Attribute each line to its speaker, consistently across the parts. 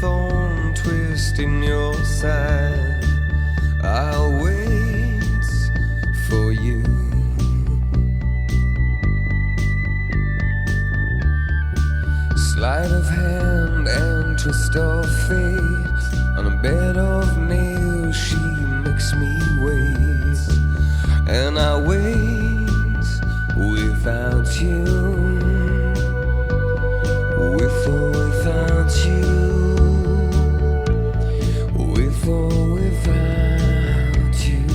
Speaker 1: thorn twist in your side. I'll wait for you. Sleight of hand and twist of fate. On a bed of nails she makes me wait. And I wait without you. With or without you. With or without you.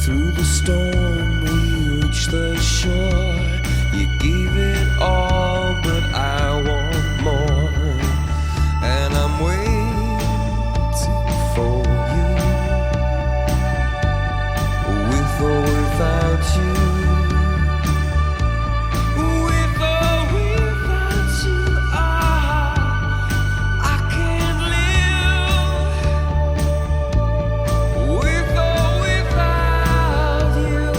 Speaker 1: Through the storm we reach the shore. You gave it all, but I want more. And I'm waiting for you. With or without you. With or without you, I can't live. With or without you.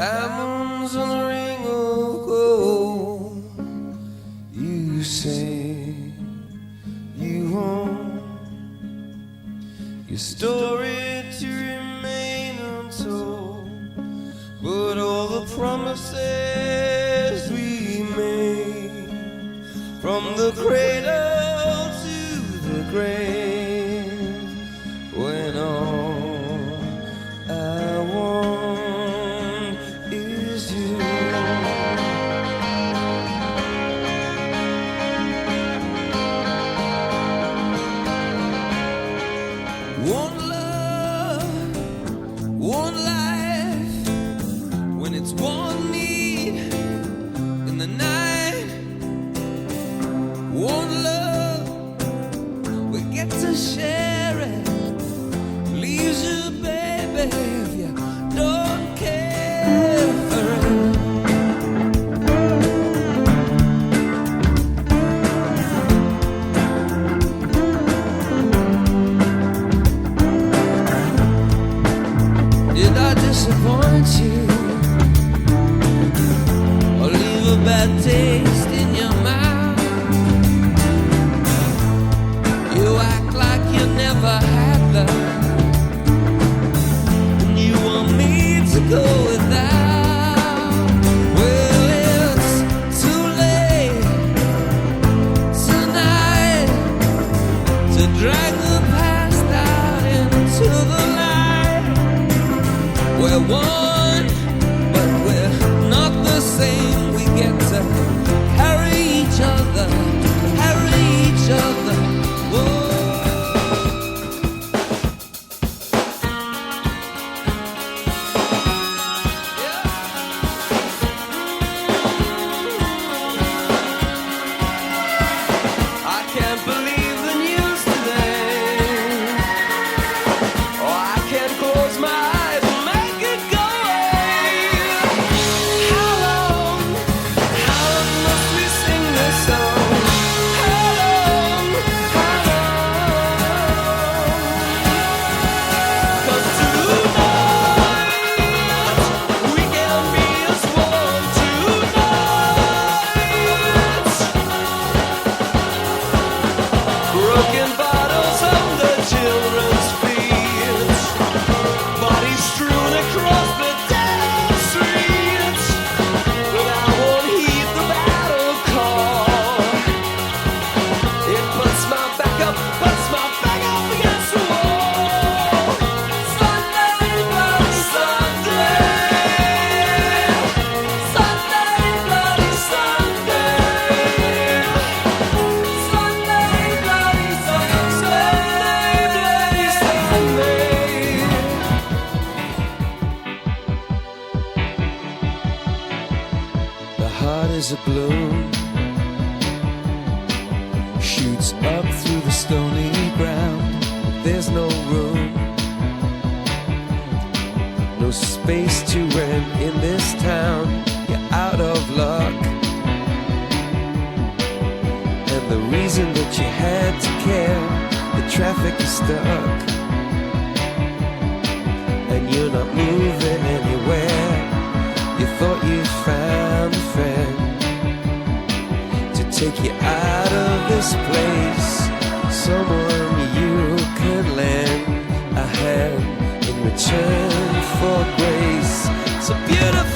Speaker 1: diamonds on a ring of gold. You say you want your story to remain untold, but all the promises we made, from the cradle to the grave, when all I want is you. One love, one life, when it's one need in the night. One love, we get to share it. Leaves you, baby, if you don't care for it. Did I disappoint you, or leave a bad taste in your mouth? You act like you never had love, and you want me to go without. Well, it's too late tonight to drag the past out into the light. We're one, but we're not the same. We get to carry each other, carry each other. Whoa. I can't believe the news today. Oh, I can't close my eyes and make it go away. How long must we sing this song? How long? 'Cause tonight we can be as one tonight. Broken bottles under children's feet, bodies strewn across the dead streets. But I won't heed the battle call. It puts my back up against the wall. Sunday, bloody Sunday. Sunday, bloody Sunday. Sunday, bloody Sunday. Sunday, bloody Sunday. The heart is a balloon, shoots up through the stony ground. There's no room, no space to rent in this town. You're out of luck, and the reason that you had to care, the traffic is stuck, and you're not moving anywhere. You thought you found a friend to take you out of this place, someone you could lend a hand in return for grace. So beautiful.